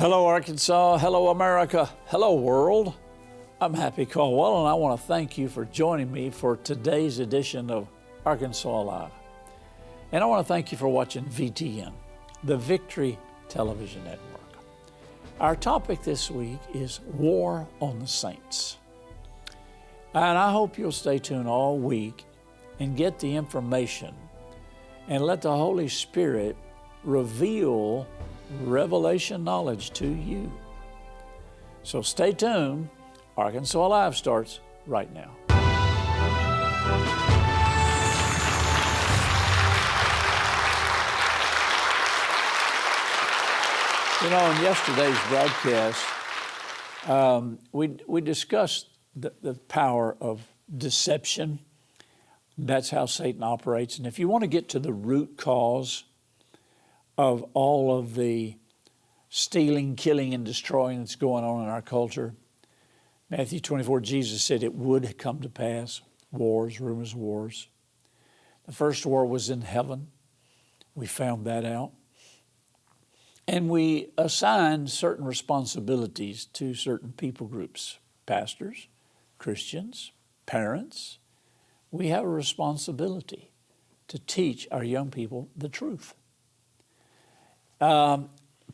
Hello, Arkansas. Hello, America. Hello, world. I'm Happy Caldwell, and I want to thank you for joining me for today's edition of Arkansas Live. And I want to thank you for watching VTN, the Victory Television Network. Our topic this week is War on the Saints. And I hope you'll stay tuned all week and get the information and let the Holy Spirit reveal revelation knowledge to you. So stay tuned. Arkansas Live starts right now. You know, in yesterday's broadcast, we discussed the power of deception. That's how Satan operates. And if you want to get to the root cause of all of the stealing, killing, and destroying that's going on in our culture, Matthew 24, Jesus said it would come to pass. Wars, rumors of wars. The first war was in heaven. We found that out. And we assigned certain responsibilities to certain people groups, pastors, Christians, parents. We have a responsibility to teach our young people the truth.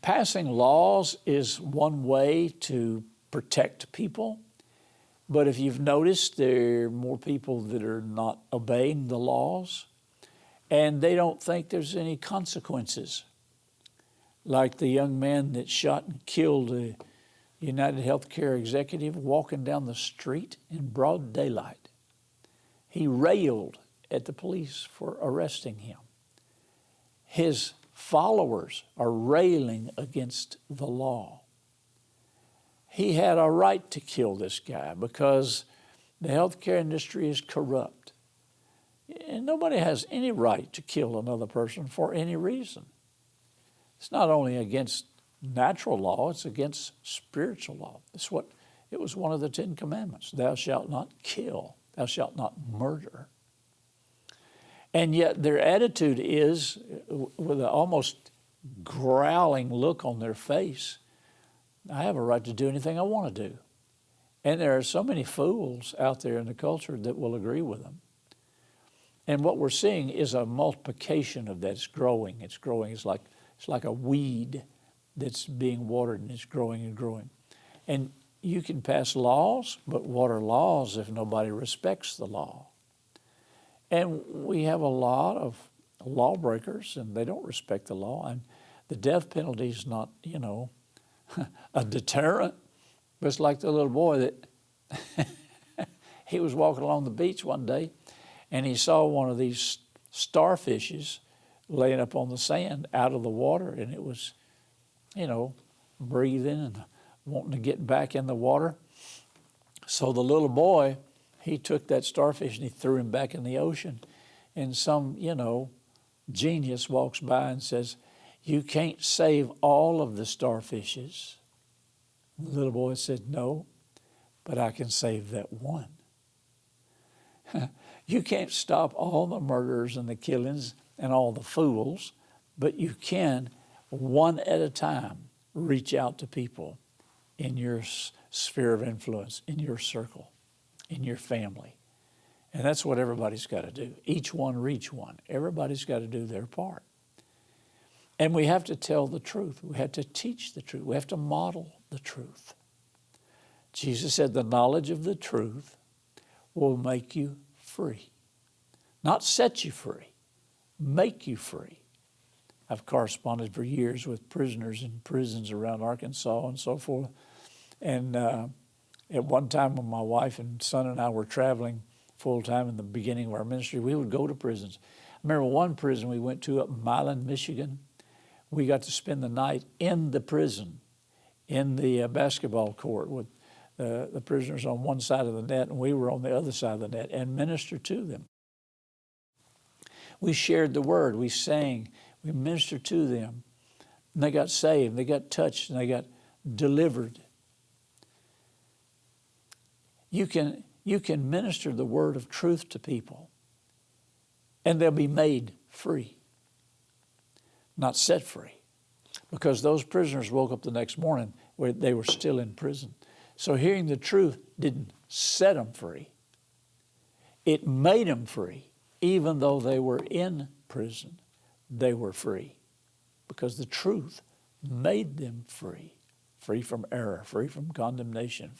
Passing laws is one way to protect people, but if you've noticed, there are more people that are not obeying the laws, and they don't think there's any consequences. Like the young man that shot and killed a United Healthcare executive walking down the street in broad daylight. He railed at the police for arresting him. His followers are railing against the law. He had a right to kill this guy because the healthcare industry is corrupt. And nobody has any right to kill another person for any reason. It's not only against natural law, it's against spiritual law. It was one of the 10 Commandments. Thou shalt not kill. Thou shalt not murder. And yet their attitude is, with an almost growling look on their face, I have a right to do anything I want to do. And there are so many fools out there in the culture that will agree with them. And what we're seeing is a multiplication of that. It's growing. It's growing. It's like a weed that's being watered, and it's growing and growing. And you can pass laws, but what are laws if nobody respects the law? And we have a lot of lawbreakers, and they don't respect the law. And the death penalty is not, a deterrent. But it's like the little boy that he was walking along the beach one day, and he saw one of these starfishes laying up on the sand out of the water, and it was, breathing and wanting to get back in the water. So the little boy, he took that starfish and he threw him back in the ocean. And some, genius walks by and says, "You can't save all of the starfishes." The little boy said, "No, but I can save that one." You can't stop all the murders and the killings and all the fools, but you can, one at a time, reach out to people in your sphere of influence, in your circle, in your family. And that's what everybody's got to do. Each one reach one. Everybody's got to do their part. And we have to tell the truth. We have to teach the truth. We have to model the truth. Jesus said the knowledge of the truth will make you free. Not set you free, make you free. I've corresponded for years with prisoners in prisons around Arkansas and so forth. And at one time when my wife and son and I were traveling full-time in the beginning of our ministry, we would go to prisons. I remember one prison we went to up in Milan, Michigan. We got to spend the night in the prison, in the basketball court with the prisoners on one side of the net, and we were on the other side of the net, and minister to them. We shared the word, we sang, we ministered to them, and they got saved, they got touched, and they got delivered. You can minister the word of truth to people, and they'll be made free, not set free. because those prisoners woke up the next morning where they were still in prison. So hearing the truth didn't set them free. It made them free. Even though they were in prison, they were free because the truth made them free. Free from error, free from condemnation,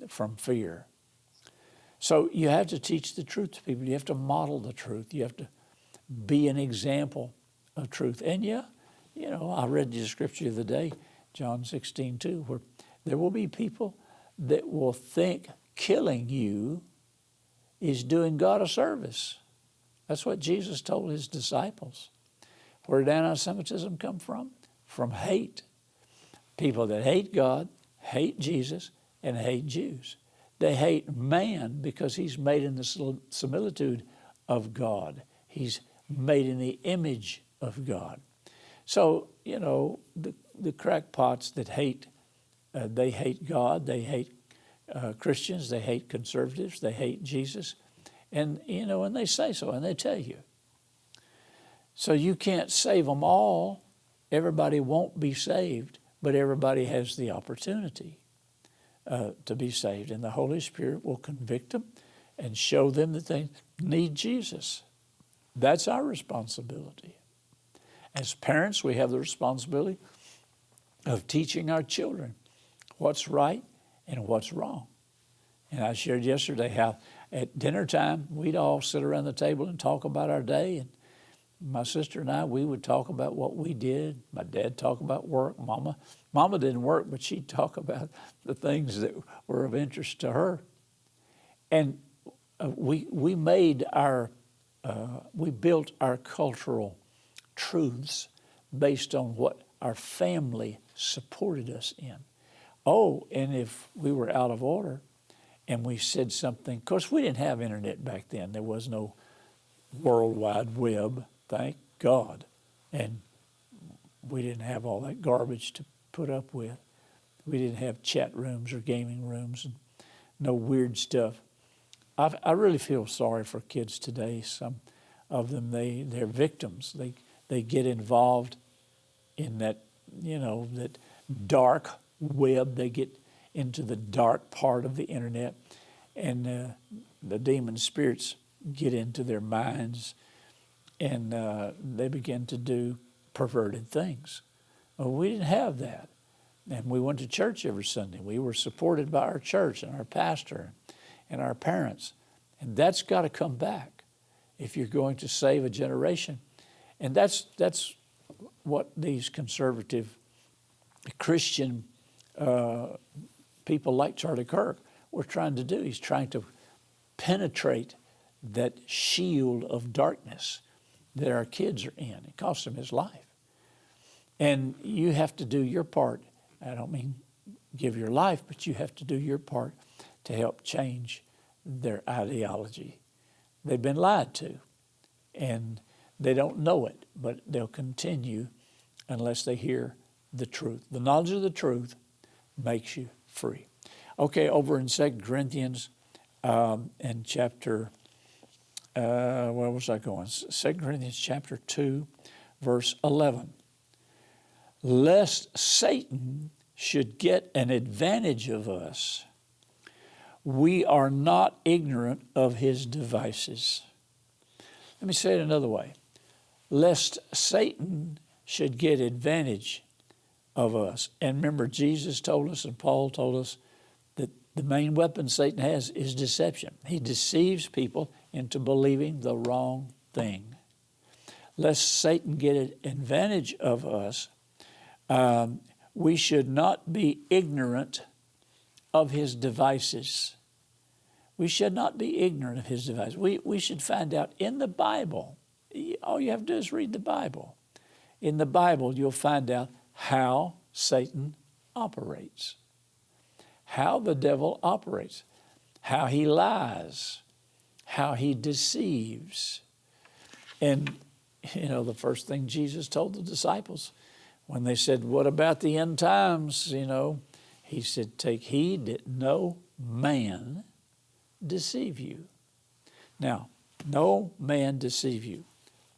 from fear. So you have to teach the truth to people. You have to model the truth. You have to be an example of truth. And I read the scripture the other day, John 16:2, where there will be people that will think killing you is doing God a service. That's what Jesus told his disciples. Where did anti-Semitism come from? From hate. People that hate God, hate Jesus, and hate Jews. They hate man because he's made in the similitude of God. He's made in the image of God. So, the crackpots that hate, they hate God, they hate Christians, they hate conservatives, they hate Jesus. And, and they say so, and they tell you. So you can't save them all. Everybody won't be saved, but everybody has the opportunity to be saved. And the Holy Spirit will convict them and show them that they need Jesus. That's our responsibility. As parents, we have the responsibility of teaching our children what's right and what's wrong. And I shared yesterday how at dinner time, we'd all sit around the table and talk about our day. And my sister and I, we would talk about what we did. My dad talk about work. Mama didn't work, but she'd talk about the things that were of interest to her. And we built our cultural truths based on what our family supported us in. Oh, and if we were out of order and we said something, of course, we didn't have internet back then. There was no World Wide Web, thank God. And we didn't have all that garbage to put up with. We didn't have chat rooms or gaming rooms and no weird stuff. I really feel sorry for kids today. Some of them, they're victims. They get involved in that, that dark web. They get into the dark part of the internet, and the demon spirits get into their minds, and they begin to do perverted things. Well, we didn't have that. And we went to church every Sunday. We were supported by our church and our pastor and our parents. And that's got to come back if you're going to save a generation. And that's what these conservative Christian people like Charlie Kirk were trying to do. He's trying to penetrate that shield of darkness that our kids are in. It cost him his life. And you have to do your part. I don't mean give your life, but you have to do your part to help change their ideology. They've been lied to, and they don't know it, but they'll continue unless they hear the truth. The knowledge of the truth makes you free. Okay, over in 2 Corinthians in chapter, where was I going? 2 Corinthians chapter 2, verse 11. Lest Satan should get an advantage of us, we are not ignorant of his devices. Let me say it another way. Lest Satan should get advantage of us. And remember, Jesus told us and Paul told us that the main weapon Satan has is deception. He deceives people into believing the wrong thing. Lest Satan get an advantage of us, we should not be ignorant of his devices. We should not be ignorant of his devices. We should find out in the Bible. All you have to do is read the Bible. In the Bible, you'll find out how Satan operates, how the devil operates, how he lies, how he deceives. And, the first thing Jesus told the disciples when they said, what about the end times? He said, take heed that no man deceive you. Now, no man deceive you.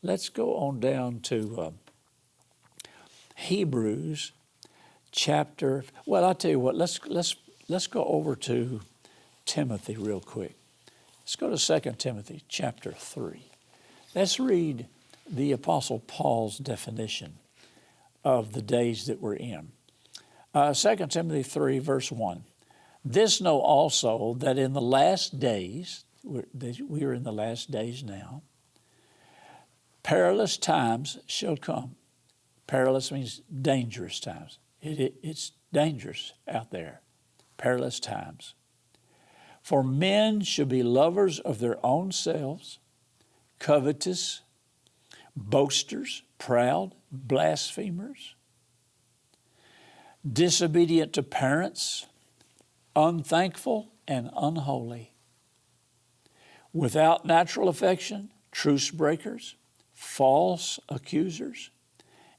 Let's go on down to Hebrews chapter, well, I'll tell you what, let's go over to Timothy real quick. Let's go to 2 Timothy chapter 3. Let's read the Apostle Paul's definition of the days that we're in. 2 Timothy 3, verse 1. This know also that in the last days, we are in the last days now, perilous times shall come. Perilous means dangerous times. It's dangerous out there. Perilous times. For men should be lovers of their own selves, covetous, boasters, proud, blasphemers, disobedient to parents, unthankful and unholy, without natural affection, truce breakers, false accusers,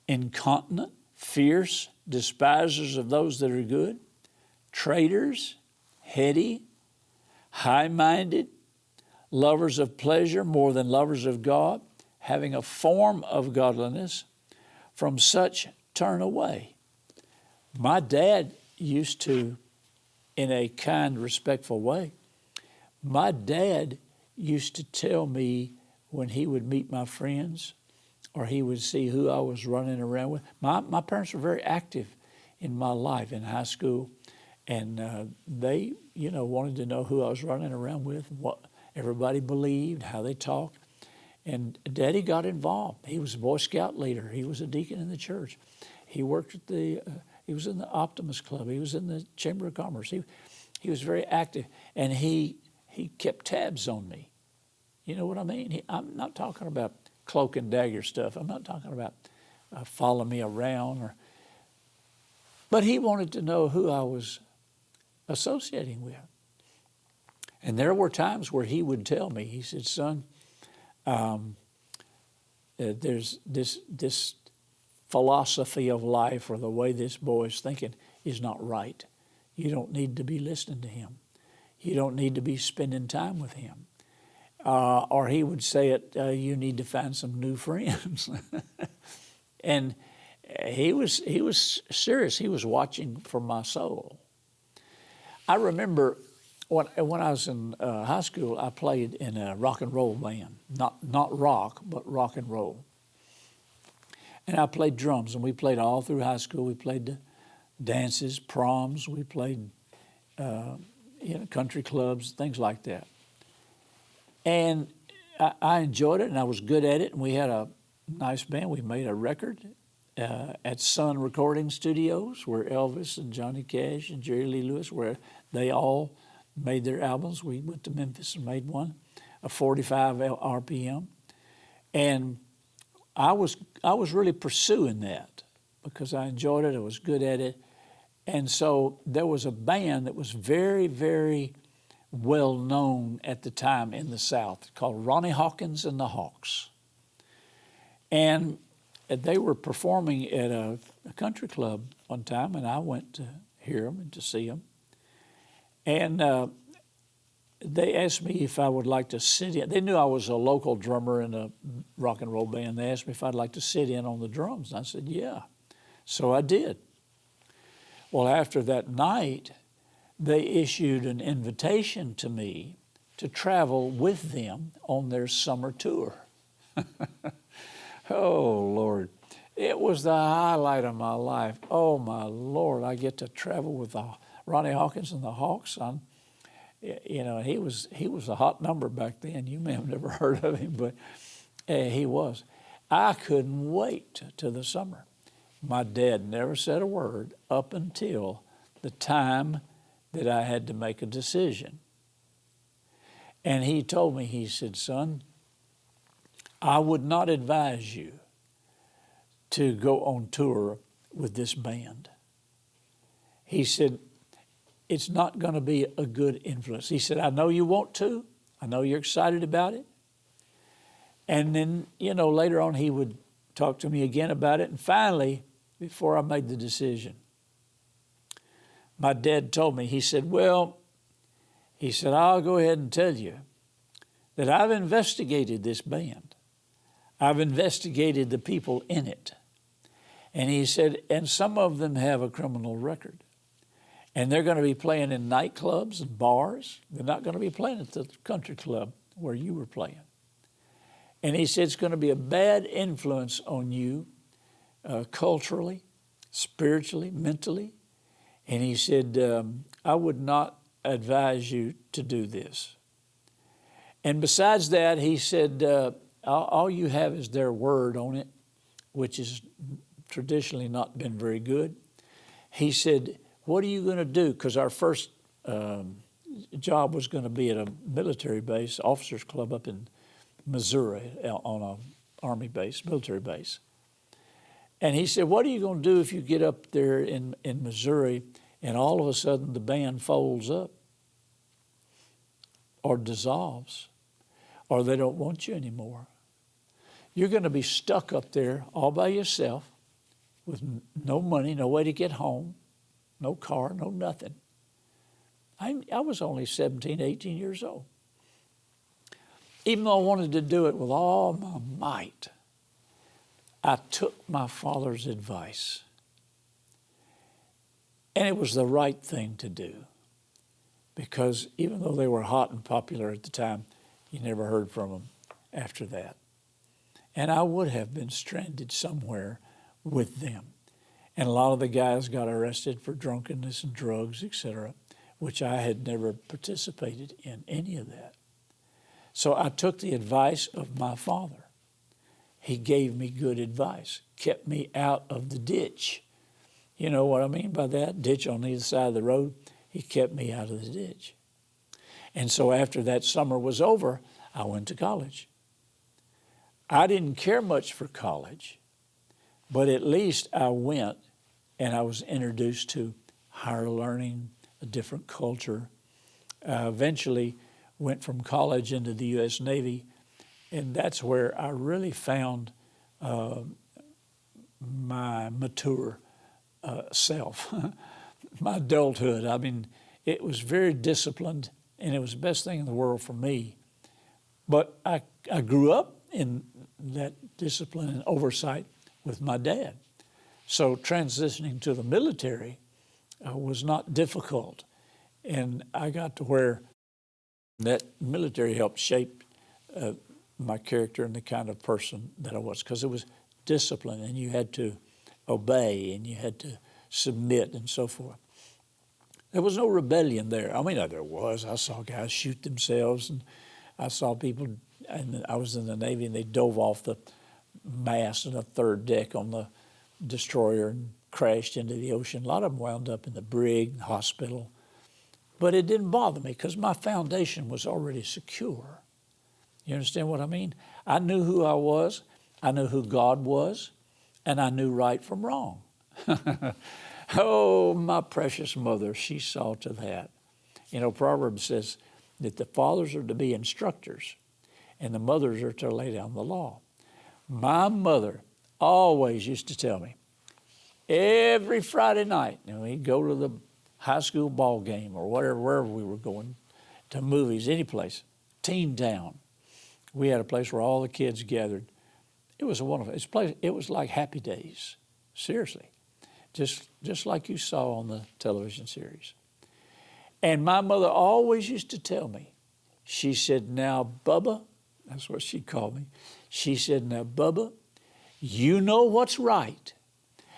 incontinent, fierce, despisers of those that are good, traitors, heady, high-minded, lovers of pleasure more than lovers of God, having a form of godliness. From such turn away. My dad used to, in a kind, respectful way, my dad used to tell me when he would meet my friends or he would see who I was running around with. My parents were very active in my life in high school, and they, wanted to know who I was running around with, what everybody believed, how they talked. And Daddy got involved. He was a Boy Scout leader. He was a deacon in the church. He worked at he was in the Optimist Club. He was in the Chamber of Commerce. He was very active, and he kept tabs on me. You know what I mean? I'm not talking about cloak and dagger stuff. I'm not talking about follow me around. But he wanted to know who I was associating with. And there were times where he would tell me, he said, son, there's this philosophy of life or the way this boy is thinking is not right. You don't need to be listening to him. You don't need to be spending time with him. Or he would say it, you need to find some new friends. And he was serious. He was watching for my soul. I remember when I was in high school, I played in a rock and roll band. Not rock, but rock and roll. And I played drums, and we played all through high school. We played the dances, proms. We played country clubs, things like that. And I enjoyed it, and I was good at it. And we had a nice band. We made a record at Sun Recording Studios, where Elvis and Johnny Cash and Jerry Lee Lewis, where they all made their albums. We went to Memphis and made one, a 45 RPM. And I was really pursuing that because I enjoyed it. I was good at it. And so there was a band that was very, very well known at the time in the South called Ronnie Hawkins and the Hawks. And they were performing at a country club one time, and I went to hear them and to see them. And they asked me if I would like to sit in. They knew I was a local drummer in a rock and roll band. They asked me if I'd like to sit in on the drums. And I said, yeah. So I did. Well, after that night, they issued an invitation to me to travel with them on their summer tour. Oh, Lord. It was the highlight of my life. Oh, my Lord, I get to travel with Ronnie Hawkins and the Hawks. He was a hot number back then. You may have never heard of him, but he was. I couldn't wait till the summer. My dad never said a word up until the time that I had to make a decision. And he told me, he said, son, I would not advise you to go on tour with this band. He said, it's not going to be a good influence. He said, I know you want to. I know you're excited about it. And then, later on he would talk to me again about it. And finally, before I made the decision, my dad told me, he said, I'll go ahead and tell you that I've investigated this band. I've investigated the people in it. And he said, and some of them have a criminal record. And they're going to be playing in nightclubs and bars. They're not going to be playing at the country club where you were playing. And he said it's going to be a bad influence on you culturally, spiritually, mentally. And he said, I would not advise you to do this. And besides that, he said, all you have is their word on it, which has traditionally not been very good. He said, what are you going to do? Because our first job was going to be at a military base, officers club up in Missouri on an Army base, military base. And he said, what are you going to do if you get up there in Missouri and all of a sudden the band folds up or dissolves or they don't want you anymore? You're going to be stuck up there all by yourself with no money, no way to get home, no car, no nothing. I was only 17, 18 years old. Even though I wanted to do it with all my might, I took my father's advice. And it was the right thing to do, because even though they were hot and popular at the time, you never heard from them after that. And I would have been stranded somewhere with them. And a lot of the guys got arrested for drunkenness and drugs, etc., which I had never participated in any of that. So I took the advice of my father. He gave me good advice, kept me out of the ditch. You know what I mean by that? Ditch on either side of the road. He kept me out of the ditch. And so after that summer was over, I went to college. I didn't care much for college, but at least I went and I was introduced to higher learning, a different culture. Eventually went from college into the U.S. Navy, and that's where I really found my mature self, my adulthood. I mean, it was very disciplined, and it was the best thing in the world for me. But I grew up in that discipline and oversight with my dad. So transitioning to the military was not difficult. And I got to where that military helped shape my character and the kind of person that I was, because it was discipline and you had to obey and you had to submit and so forth. There was no rebellion there. I mean, there was. I saw guys shoot themselves, and I saw people, and I was in the Navy, and they dove off the mast in the third deck on the destroyer and crashed into the ocean. A lot of them wound up in the brig, hospital. But it didn't bother me because my foundation was already secure. You understand what I mean? I knew who I was, I knew who God was, and I knew right from wrong. Oh, my precious mother, she saw to that. You know, Proverbs says that the fathers are to be instructors and the mothers are to lay down the law. My mother always used to tell me, every Friday night, and we'd go to the high school ball game or whatever, wherever we were going, to movies, any place, Teen Town. We had a place where all the kids gathered. It was a wonderful place. It was like Happy Days, seriously, just like you saw on the television series. And my mother always used to tell me, she said, now, Bubba, that's what she called me. She said, now, Bubba, you know what's right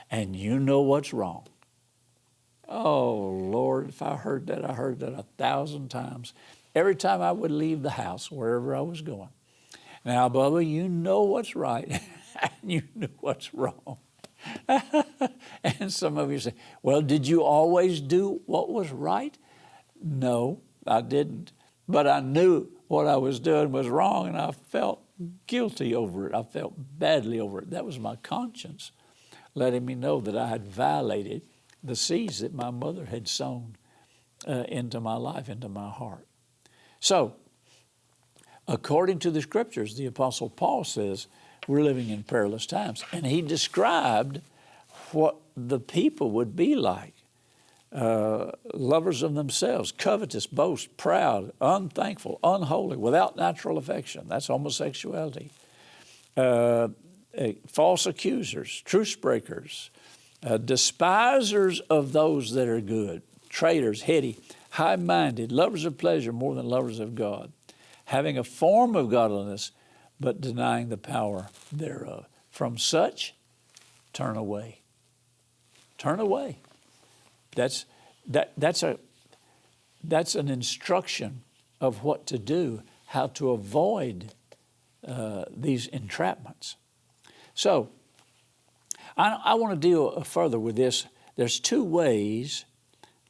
and you know what's wrong. Oh, Lord, if I heard that 1,000 times. Every time I would leave the house, wherever I was going. Now, Bubba, you know what's right and you know what's wrong. And some of you say, well, did you always do what was right? No, I didn't. But I knew what I was doing was wrong, and I felt guilty over it. I felt badly over it. That was my conscience letting me know that I had violated the seeds that my mother had sown into my life, into my heart. So, according to the Scriptures, the Apostle Paul says we're living in perilous times. And he described what the people would be like. Lovers of themselves, covetous, boast, proud, unthankful, unholy, without natural affection. That's homosexuality. false accusers, truce breakers, despisers of those that are good, traitors, heady, high-minded, lovers of pleasure more than lovers of God, having a form of godliness, but denying the power thereof. From such, turn away. Turn away. That's an instruction of what to do, how to avoid these entrapments. So, I want to deal further with this. There's two ways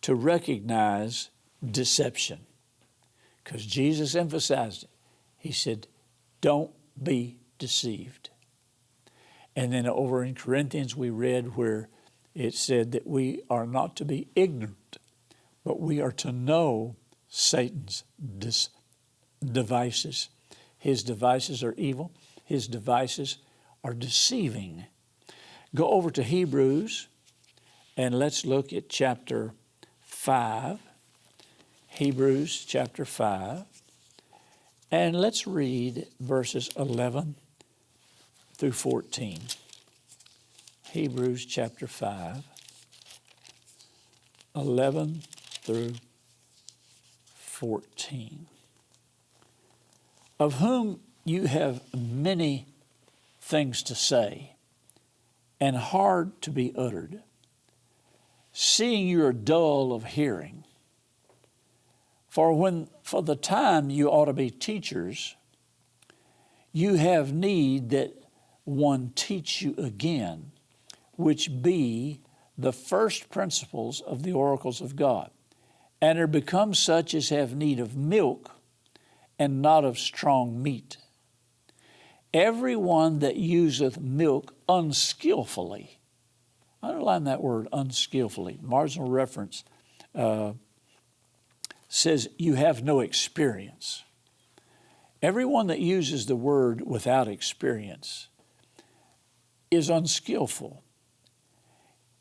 to recognize deception, because Jesus emphasized it. He said, don't be deceived. And then over in Corinthians, we read where it said that we are not to be ignorant, but we are to know Satan's devices. His devices are evil. His devices are deceiving. Go over to Hebrews, and let's look at chapter 5. Hebrews chapter 5. And let's read verses 11 through 14. Hebrews chapter 5, 11 through 14. Of whom you have many things to say, and hard to be uttered, seeing you are dull of hearing. For the time you ought to be teachers, you have need that one teach you again, which be the first principles of the oracles of God, and are become such as have need of milk and not of strong meat. Every one that useth milk unskillfully, underline that word unskillfully, marginal reference, says you have no experience. Everyone that uses the word without experience is unskillful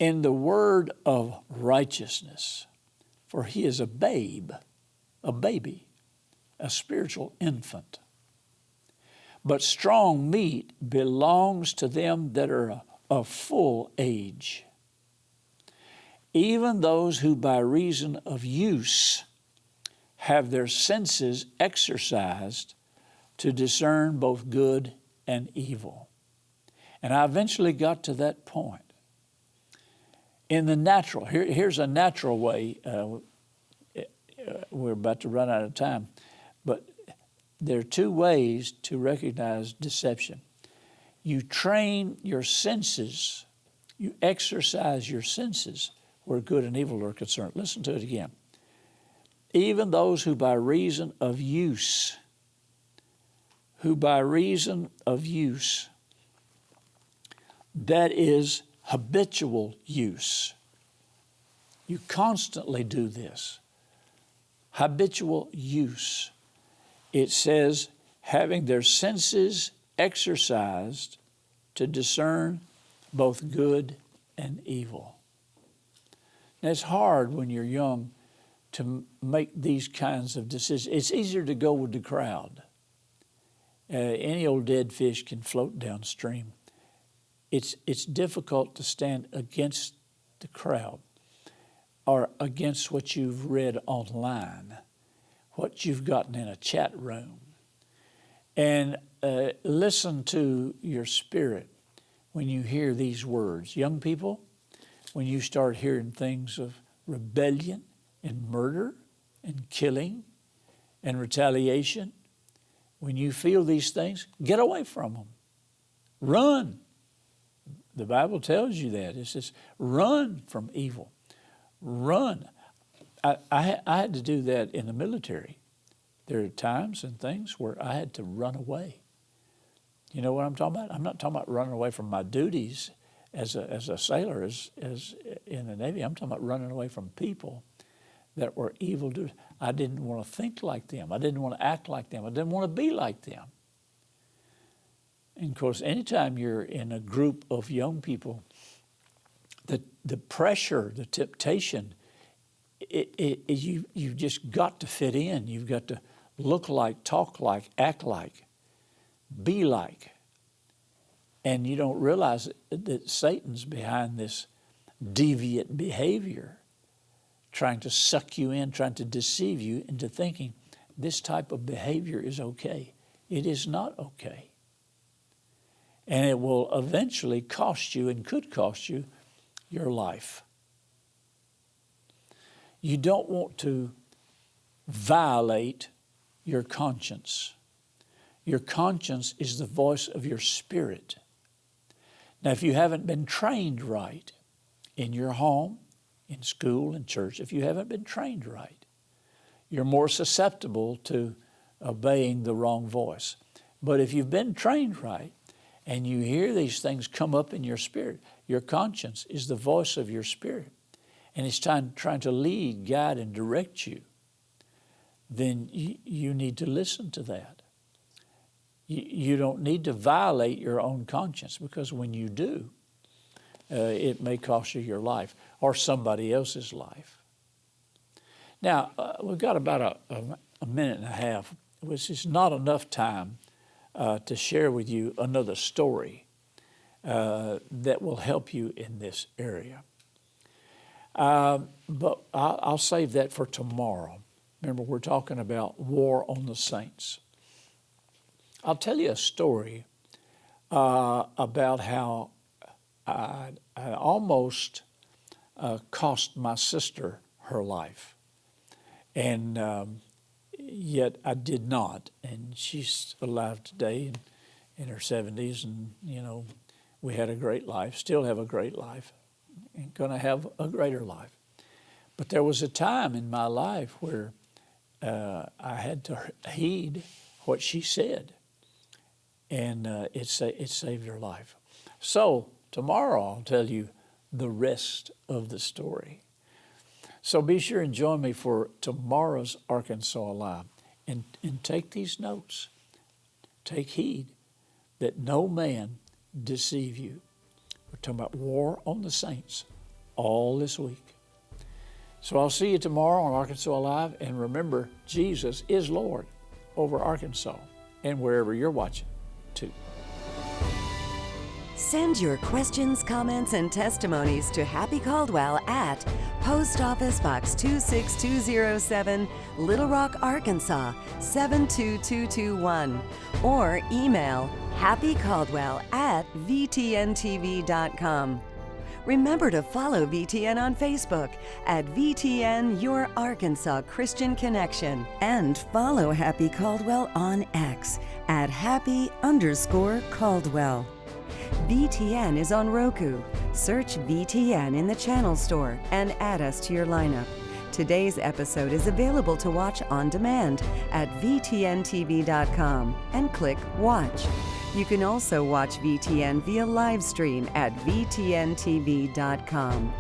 in the word of righteousness, for he is a baby, a spiritual infant. But strong meat belongs to them that are of full age, even those who by reason of use have their senses exercised to discern both good and evil. And I eventually got to that point. In the natural, here's a natural way. We're about to run out of time, but there are two ways to recognize deception. You train your senses, you exercise your senses where good and evil are concerned. Listen to it again. Even those who by reason of use, that is habitual use. You constantly do this. Habitual use. It says, having their senses exercised to discern both good and evil. Now, it's hard when you're young to make these kinds of decisions. It's easier to go with the crowd. Any old dead fish can float downstream. It's difficult to stand against the crowd or against what you've read online, what you've gotten in a chat room. And listen to your spirit when you hear these words. Young people, when you start hearing things of rebellion and murder and killing and retaliation, when you feel these things, get away from them. Run. The Bible tells you that. It says, run from evil. Run. I had to do that in the military. There are times and things where I had to run away. You know what I'm talking about? I'm not talking about running away from my duties as a sailor, as in the Navy. I'm talking about running away from people that were evildoers. I didn't want to think like them. I didn't want to act like them. I didn't want to be like them. And of course, anytime you're in a group of young people, the pressure, the temptation, you've just got to fit in. You've got to look like, talk like, act like, be like. And you don't realize that Satan's behind this deviant behavior, trying to suck you in, trying to deceive you into thinking this type of behavior is okay. It is not okay. And it will eventually cost you, and could cost you, your life. You don't want to violate your conscience. Your conscience is the voice of your spirit. Now, if you haven't been trained right in your home, in school, in church, if you haven't been trained right, you're more susceptible to obeying the wrong voice. But if you've been trained right and you hear these things come up in your spirit, your conscience is the voice of your spirit, and it's trying to lead, guide, and direct you, then you need to listen to that. You don't need to violate your own conscience, because when you do, it may cost you your life or somebody else's life. Now, we've got about a minute and a half, which is not enough time to share with you another story that will help you in this area. But I'll save that for tomorrow. Remember, we're talking about war on the saints. I'll tell you a story about how I almost cost my sister her life. And yet I did not. And she's alive today and in her 70s. And, you know, we had a great life, still have a great life, and going to have a greater life. But there was a time in my life where I had to heed what she said. And it saved her life. So tomorrow I'll tell you the rest of the story. So be sure and join me for tomorrow's Arkansas Live. And take these notes. Take heed that no man deceive you. We're talking about war on the saints all this week. So I'll see you tomorrow on Arkansas Live. And remember, Jesus is Lord over Arkansas and wherever you're watching too. Send your questions, comments, and testimonies to Happy Caldwell at Post Office Box 26207, Little Rock, Arkansas 72221, or email happycaldwell@vtntv.com. Remember to follow VTN on Facebook at VTN Your Arkansas Christian Connection, and follow Happy Caldwell on X at Happy_Caldwell. VTN is on Roku. Search VTN in the channel store and add us to your lineup. Today's episode is available to watch on demand at VTNTV.com and click Watch. You can also watch VTN via live stream at VTNTV.com.